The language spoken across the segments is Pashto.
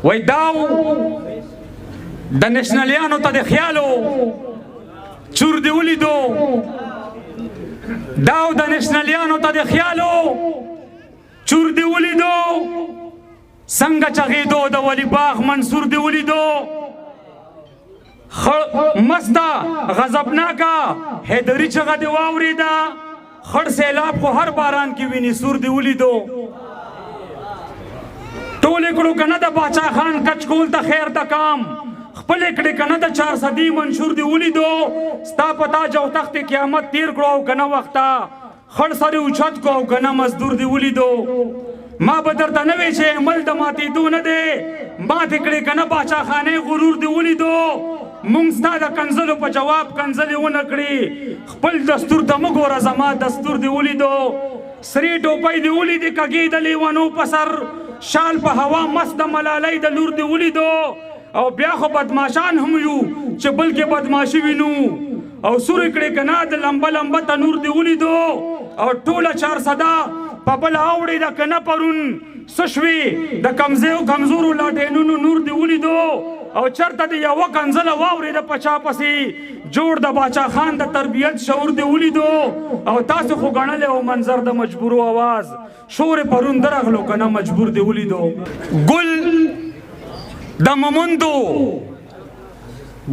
وای داو د نشنلیانو ته د خیالو چور دی ولیدو داو د نشنلیانو ته د خیالو چور دی ولیدو څنګه چغېدو د ولی باغ منصور دی ولیدو مستا غضبناکه حیدري چغه دی واورېده خړ سیلاب خو هر باران کې ویني سور دی ولیدو ټولې کړو که نه د باچا خان کچکول ته خیر د کام خپلې کړې که نه د 4 صدي منشور دی ولیدو ستا په تاج او تخت قیامت تیر کړو او که نه وخته خړ سرې اوچت کړو او که نه مزدور دی ولیدو ما به درته نه وی چې عمل د ماتېدو نه دی ماتې کړې که نه باچا خانې غرور دی ولیدو مونږ ستا د کنځلو په جواب کنځلې ونه کړې خپل دستور ته مه ګوره زما دستور دی ولیدو سرې ټوپۍ دی ولیدې کږې د لیونو په سر شال په هوا مست د ملالۍ د لور دی ولیدو او بیا خو بدماشان هم یو چې بلکې بدماشي وینو او سورې کړې که نه د لمبه لمبه تنور دی ولیدو او ټوله 4 صدا په بل اوړې د که نه پرون څه شوې د کمزورو لاټینونو نور دی ولیدو او چرته د یوه کنځله واورېده په چا پسې جوړ د باچا خان د تربیت شعور دی ولیدو او تاسو خو ګڼلی او منظر د مجبورو آواز شور پرون درغلو که نه مجبور دی ولیدو ګل د ممندو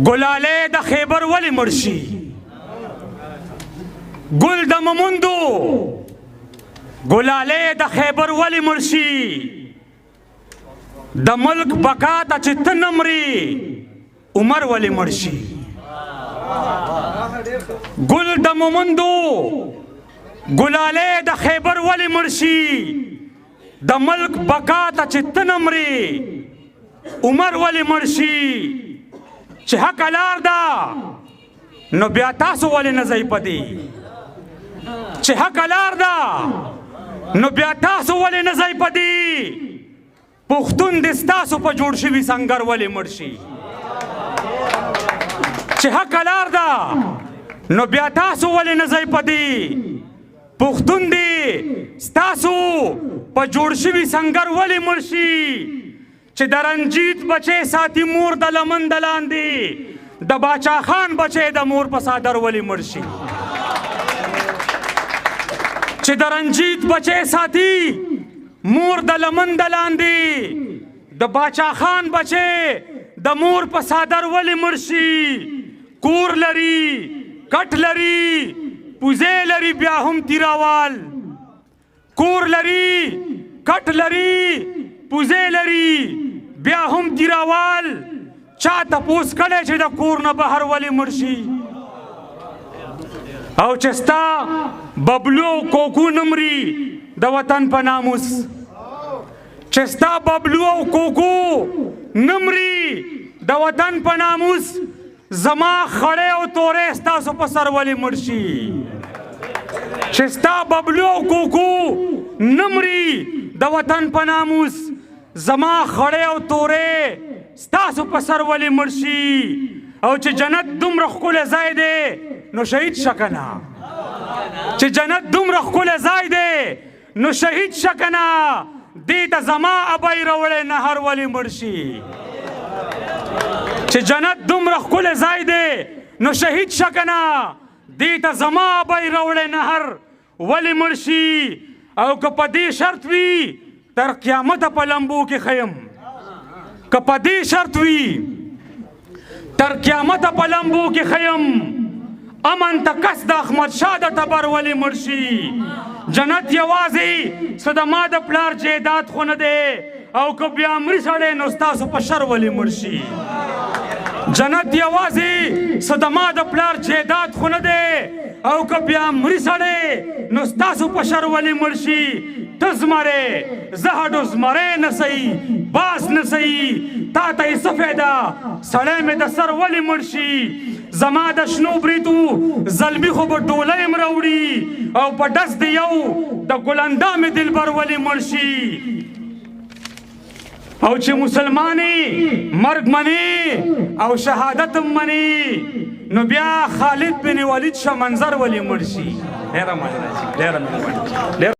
ګلالی د خیبر ولې مړ شي ګل د ممندو ګلالی د خیبر ولې مړ شي د ملک بقا ته چې ته نه مرې عمر ولې مړ شي ګل د مومندو ګلالی د خیبر ولې مړ شي د ملک بقا ته چې ته نه مرې عمر ولې مړ شي چې حق لار ده نو بیا تاسو ولې نه ځئ په دې چې حق لار ده نو بیا تاسو ولې نه ځئ په دې پښتون د ستاسو په جوړ شوي سنګر ولې مړ شي چې حق لار ده نو بیا تاسو ولې نه ځئ په دې پښتون دی ستاسو په جوړ شوي سنګر ولې مړ شي چې د رنجیت بچی ساتي مور د لمن د لاندې د باچا خان بچی د مور په صادر ولې مړ شي چې د رنجیت بچی ساتي مور د لمن د لاندې د باچا خان بچی د مور په صادر ولې مړ شي کور لري کټ لري پوزې لري بیا هم تیراوال کور لري کټ لري پوزې لري بیا هم تیراوال چا تپوس کړی چې د کور نه بهر ولې مړ شي او چې ستا ببلو کوکو نمري د وطن په ناموس چې ستا ببلو او کوکو نمري د وطن په ناموس زما خړې او تورې ستاسو په سر ولې مړ شي چې ستا ببلو او کوکو نمري د وطن په ناموس زما خړې او تورې ستاسو په سر ولې مړ شي او چې جنت دومره ښکلی ځای دی نو شهید شه که نه چې جنت دومره ښکلی ځای دی نو شهید شه که نه دې ته زما ابۍ راوړی نهر ولې مړ شي چې جنت دومره ښکلی ځای دی نو شهید شه که نه دې ته زما ابۍ راوړی نهر ولې مړ شي او که په دې شرط وي تر قیامته په لمبو کې ښیم که په دې شرط وي تر قیامته په لمبو کې ښیم امن ته کس د احمد شاه د ټبر ولې مړ شي جنت یوازې څه د ما د پلار جیداد خو نه دی او که بیا مري سړی نو ستاسو په شر ولې مړ شي جنت یوازې څه د ما د پلار جیداد خو نه دی او که بیا مري سړی نو ستاسو په شر ولې مړ شي ته زمری زه هډو زمری نه صحیح باس نه صحیح تا ته یې څه فایده سړی مې د سر ولې مړ شي زما د شنو بریتو زلمي خو به ډولی م راوړي او په ډز د یو د ګلندامې دلبر ولې مړ شي او چې مسلمانې مرګ منې او شهادت منې نو بیا خالد بن ولید شه منظر ولې مړ شي ډېره مننه